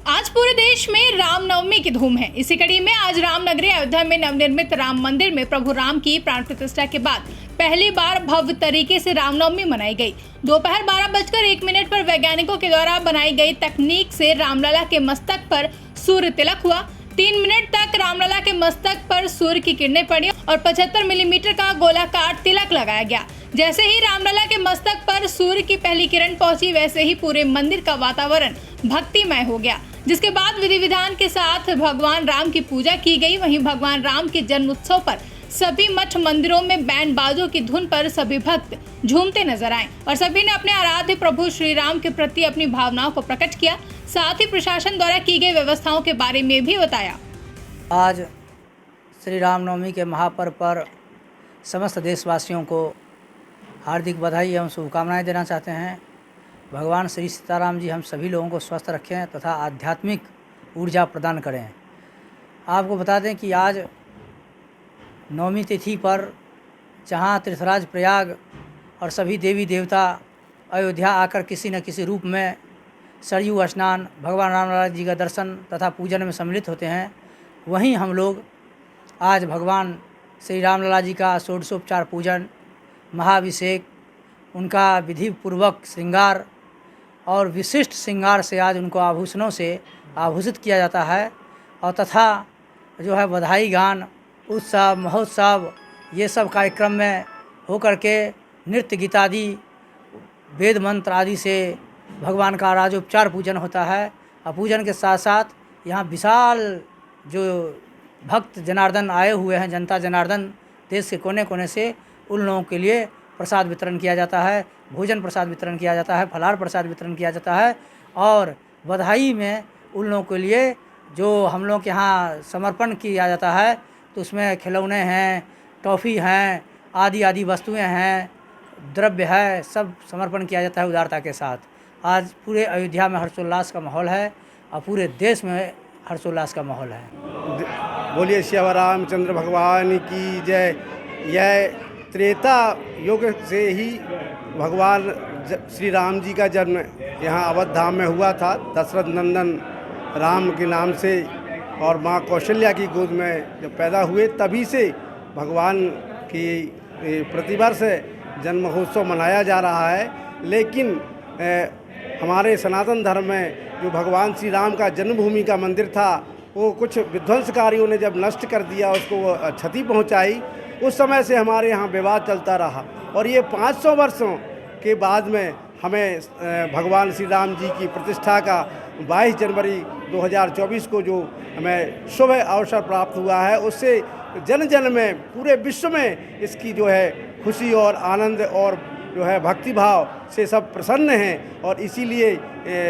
आज पूरे देश में रामनवमी की धूम है। इसी कड़ी में आज रामनगरी अयोध्या में नवनिर्मित राम मंदिर में प्रभु राम की प्राण प्रतिष्ठा के बाद पहली बार भव्य तरीके से रामनवमी मनाई गई। दोपहर 12:01 पर वैज्ञानिकोों के द्वारा बनाई गई तकनीक से रामलला के मस्तक पर सूर्य तिलक हुआ। 3 मिनट तक रामलला के मस्तक पर सूर्य की किरणें पड़ी और 75 मिलीमीटर का गोलाकार तिलक लगाया गया। जैसे ही रामलला के मस्तक पर सूर्य की पहली किरण पहुंची, वैसे ही पूरे मंदिर का वातावरण भक्तिमय हो गया, जिसके बाद विधि विधान के साथ भगवान राम की पूजा की गई। वहीं भगवान राम के जन्म उत्सव पर सभी मठ मंदिरों में बैंड बाजों की धुन पर सभी भक्त झूमते नजर आए और सभी ने अपने आराध्य प्रभु श्री राम के प्रति अपनी भावनाओं को प्रकट किया। साथ ही प्रशासन द्वारा की गई व्यवस्थाओं के बारे में भी बताया। आज श्री रामनवमी के महापर्व पर समस्त देशवासियों को हार्दिक बधाई एवं शुभकामनाएं देना चाहते हैं। भगवान श्री सीताराम जी हम सभी लोगों को स्वस्थ रखें तथा आध्यात्मिक ऊर्जा प्रदान करें। आपको बता दें कि आज नवमी तिथि पर जहां तीर्थराज प्रयाग और सभी देवी देवता अयोध्या आकर किसी न किसी रूप में सरयू स्नान, भगवान रामलला जी का दर्शन तथा पूजन में सम्मिलित होते हैं, वहीं हम लोग आज भगवान श्री रामलला जी का षोडशोपचार पूजन, महाभिषेक, उनका विधि पूर्वक श्रृंगार और विशिष्ट श्रृंगार से आज उनको आभूषणों से आभूषित किया जाता है और तथा जो है बधाई गान, उत्सव, महोत्सव, ये सब कार्यक्रम में होकर के नृत्य गीत आदि, वेद मंत्र आदि से भगवान का राजोपचार पूजन होता है। और पूजन के साथ साथ यहाँ विशाल जो भक्त जनार्दन आए हुए हैं, जनता जनार्दन देश के कोने कोने से, उन लोगों के लिए प्रसाद वितरण किया जाता है, भोजन प्रसाद वितरण किया जाता है, फलाहार प्रसाद वितरण किया जाता है। और बधाई में उन लोगों के लिए जो हम लोग के यहाँ समर्पण किया जाता है, तो उसमें खिलौने हैं, टॉफ़ी हैं, आदि आदि वस्तुएं हैं, द्रव्य है, सब समर्पण किया जाता है उदारता के साथ। आज पूरे अयोध्या में हर्षोल्लास का माहौल है और पूरे देश में हर्षोल्लास का माहौल है। बोलिए श्री रामचंद्र भगवान की जय। यह त्रेता युग से ही भगवान श्री राम जी का जन्म यहाँ अवध धाम में हुआ था, दशरथ नंदन राम के नाम से, और माँ कौशल्या की गोद में जब पैदा हुए तभी से भगवान की प्रतिवर्ष जन्म महोत्सव मनाया जा रहा है। लेकिन हमारे सनातन धर्म में जो भगवान श्री राम का जन्मभूमि का मंदिर था, वो कुछ विध्वंसकारियों ने जब नष्ट कर दिया, उसको क्षति पहुंचाई, उस समय से हमारे यहाँ विवाद चलता रहा। और ये 500 वर्षों के बाद में हमें भगवान श्री राम जी की प्रतिष्ठा का 22 जनवरी 2024 को जो हमें शुभ अवसर प्राप्त हुआ है, उससे जन जन में, पूरे विश्व में इसकी जो है खुशी और आनंद और जो है भक्तिभाव से सब प्रसन्न हैं। और इसीलिए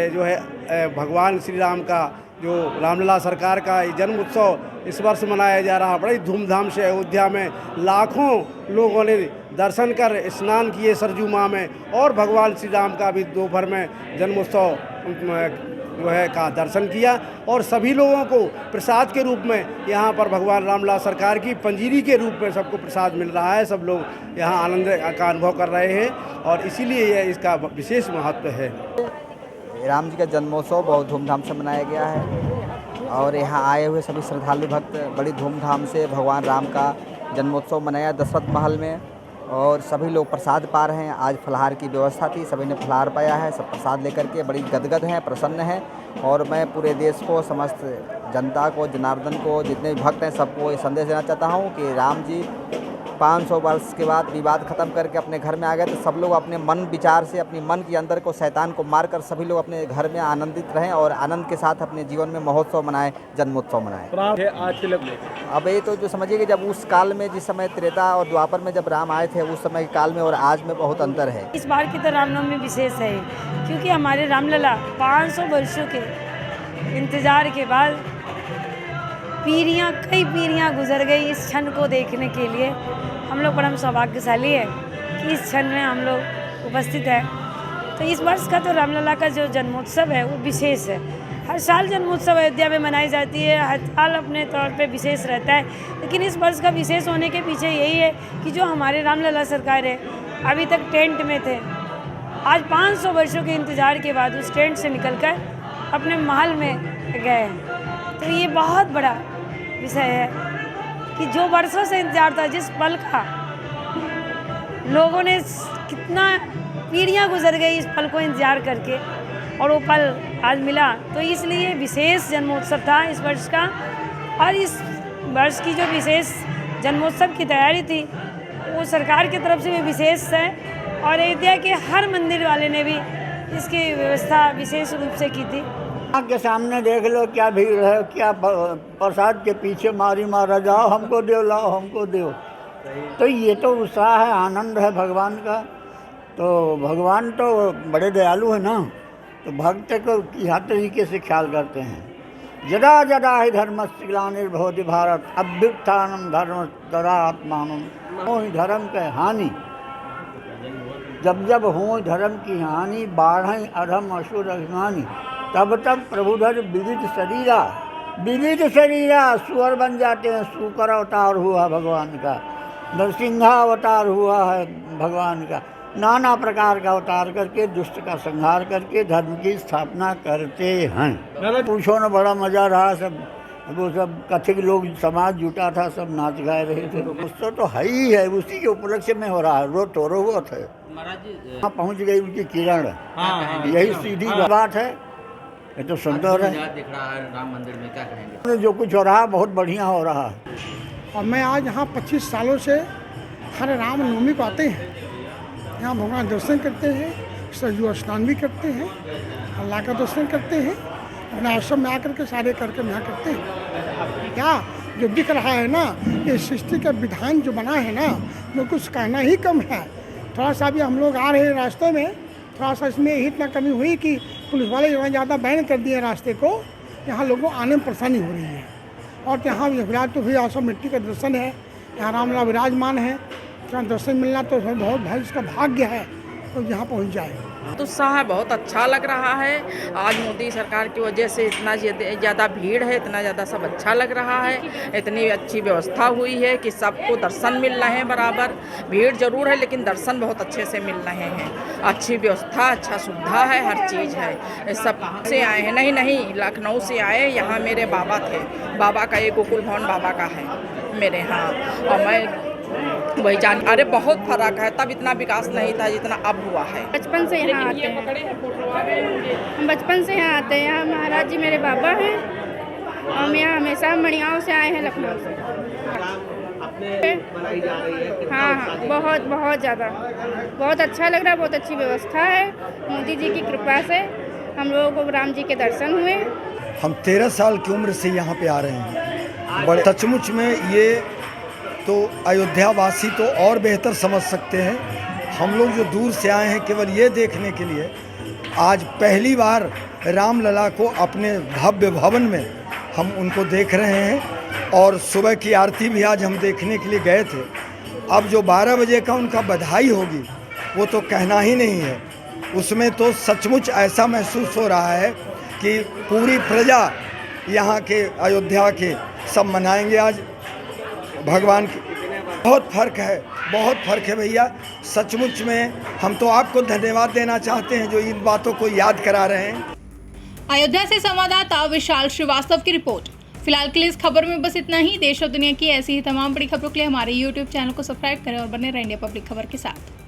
जो है भगवान श्री राम का जो रामलला सरकार का जन्म उत्सव इस वर्ष मनाया जा रहा, बड़ी धूमधाम से। अयोध्या में लाखों लोगों ने दर्शन कर स्नान किए सरजू माँ में, और भगवान श्री राम का भी दोपहर में जन्मोत्सव जो है का दर्शन किया। और सभी लोगों को प्रसाद के रूप में यहाँ पर भगवान रामलला सरकार की पंजीरी के रूप में सबको प्रसाद मिल रहा है। सब लोग यहाँ आनंद का अनुभव कर रहे हैं और इसीलिए यह इसका विशेष महत्व है। राम जी का जन्मोत्सव बहुत धूमधाम से मनाया गया है और यहाँ आए हुए सभी श्रद्धालु भक्त बड़ी धूमधाम से भगवान राम का जन्मोत्सव मनाया दशरथ महल में, और सभी लोग प्रसाद पा रहे हैं। आज फलाहार की व्यवस्था थी, सभी ने फलाहार पाया है, सब प्रसाद लेकर के बड़ी गदगद हैं, प्रसन्न हैं। और मैं पूरे देश को, समस्त जनता को, जनार्दन को, जितने भी भक्त हैं, सबको ये संदेश देना चाहता हूँ कि राम जी 500 वर्ष के बाद विवाद ख़त्म करके अपने घर में आ गए, तो सब लोग अपने मन विचार से, अपने मन के अंदर को, शैतान को मारकर सभी लोग अपने घर में आनंदित रहें और आनंद के साथ अपने जीवन में महोत्सव मनाएं, जन्मोत्सव मनाएं। अब ये तो जो समझिए कि जब उस काल में, जिस समय त्रेता और द्वापर में जब राम आए थे, उस समय के काल में और आज में बहुत अंतर है। इस बार की तो रामनवमी विशेष है, क्योंकि हमारे रामलला 500 वर्षों के इंतजार के बाद कई पीढ़ियाँ गुजर गई इस क्षण को देखने के लिए। हम लोग परम सौभाग्यशाली है कि इस क्षण में हम लोग उपस्थित हैं। तो इस वर्ष का तो रामलला का जो जन्मोत्सव है वो विशेष है। हर साल जन्मोत्सव अयोध्या में मनाई जाती है, हर साल अपने तौर पे विशेष रहता है, लेकिन इस वर्ष का विशेष होने के पीछे यही है कि जो हमारे रामलला सरकार है, अभी तक टेंट में थे, आज 500 वर्षों के इंतज़ार के बाद उस टेंट से निकलकर अपने महल में गए हैं। तो ये बहुत बड़ा विषय है कि जो वर्षों से इंतजार था, जिस पल का लोगों ने कितना पीढ़ियां गुजर गई इस पल को इंतजार करके, और वो पल आज मिला। तो इसलिए विशेष जन्मोत्सव था इस वर्ष का, और इस वर्ष की जो विशेष जन्मोत्सव की तैयारी थी वो सरकार की तरफ से भी विशेष है, और अयोध्या के हर मंदिर वाले ने भी इसकी व्यवस्था विशेष रूप से की थी। आँख के सामने देख लो क्या भीड़ है, क्या प्रसाद के पीछे मारी मारा, जाओ हमको दो, लाओ हमको दो। तो ये तो उत्साह है, आनंद है भगवान का। तो भगवान तो बड़े दयालु है ना, तो भक्त को की हर तरीके से ख्याल करते हैं। यदा यदा ही धर्मस्य ग्लानिर्भवति भारत अभ्युत्थानं धर्म तदा आत्मानं। हो धर्म के हानि, जब जब हो धर्म की हानि, बाढ़ अधम असुर अभिमानी, तब तब प्रभुधर विविध शरीरा, विविध शरीरा सुअर बन जाते हैं। शुकर अवतार हुआ भगवान का, नरसिंहा अवतार हुआ है भगवान का, नाना प्रकार का अवतार करके दुष्ट का संहार करके धर्म की स्थापना करते हैं। पूछो न, बड़ा मज़ा रहा। सब वो सब कथिक लोग समाज जुटा था, सब नाच गाए रहे थे। उत्सव तो है ही है, उसी के उपलक्ष्य में हो रहा है। रो तो रोवत है, वहाँ पहुँच गई उनकी किरण। यही सीधी बात है। ये तो सुंदर है। दिख रहा है राम मंदिर में, क्या कहेंगे? जो कुछ हो रहा है बहुत बढ़िया हो रहा है। और मैं आज यहाँ 25 सालों से हर रामनवमी को आते हैं, यहाँ भगवान दर्शन करते हैं, सरयू स्नान भी करते हैं, अल्लाह का दर्शन करते हैं, अपने आश्रम में आकर के सारे करके यहाँ करते हैं। क्या जो दिख रहा है ना, ये सृष्टि का विधान जो बना है ना, वो कुछ कहना ही कम है। थोड़ा सा भी हम लोग आ रहे हैं रास्ते में, थोड़ा सा इसमें इतना कमी हुई कि पुलिस वाले इतना ज़्यादा बैन कर दिए रास्ते को, यहाँ लोगों को आने में परेशानी हो रही है। और यहाँ विराज तो भी आसम मिट्टी का दर्शन है, यहाँ रामलला विराजमान है, यहाँ दर्शन मिलना तो बहुत भाई इसका भाग्य है, तो यहाँ पहुँच जाए। तो उत्साह बहुत अच्छा लग रहा है। आज मोदी सरकार की वजह से इतना ज़्यादा भीड़ है, इतना ज़्यादा सब अच्छा लग रहा है। इतनी अच्छी व्यवस्था हुई है कि सबको दर्शन मिल रहे हैं बराबर। भीड़ जरूर है लेकिन दर्शन बहुत अच्छे से मिल रहे हैं। अच्छी व्यवस्था, अच्छा सुविधा है, हर चीज़ है। सब से आए हैं, नहीं लखनऊ से आए। यहाँ मेरे बाबा थे, बाबा का ये गोकुल भवन बाबा का है मेरे यहाँ, और मैं वही जान। अरे बहुत फर्क है, तब इतना विकास नहीं था जितना अब हुआ है। बचपन से यहाँ आते हैं, हम बचपन से यहाँ आते हैं। यहाँ महाराज जी मेरे बाबा हैं, हम यहाँ हमेशा मड़ियाओं से आए हैं, लखनऊ से। हाँ, बहुत ज़्यादा, बहुत अच्छा लग रहा है। बहुत अच्छी व्यवस्था है, मोदी जी की कृपा से हम लोगों को राम जी के दर्शन हुए। हम 13 साल की उम्र से यहाँ पे आ रहे हैं। बड़े सचमुच में ये तो अयोध्या वासी तो और बेहतर समझ सकते हैं। हम लोग जो दूर से आए हैं केवल ये देखने के लिए, आज पहली बार रामलला को अपने भव्य भवन में हम उनको देख रहे हैं। और सुबह की आरती भी आज हम देखने के लिए गए थे। अब जो 12 बजे का उनका बधाई होगी वो तो कहना ही नहीं है। उसमें तो सचमुच ऐसा महसूस हो रहा है कि पूरी प्रजा यहाँ के अयोध्या के सब मनाएंगे आज भगवान की। बहुत फ़र्क है भैया। सचमुच में हम तो आपको धन्यवाद देना चाहते हैं जो इन बातों को याद करा रहे हैं। अयोध्या से संवाददाता विशाल श्रीवास्तव की रिपोर्ट। फिलहाल के लिए इस खबर में बस इतना ही। देश और दुनिया की ऐसी ही तमाम बड़ी खबरों के लिए हमारे YouTube चैनल को सब्सक्राइब करें और बने रहें इंडिया पब्लिक खबर के साथ।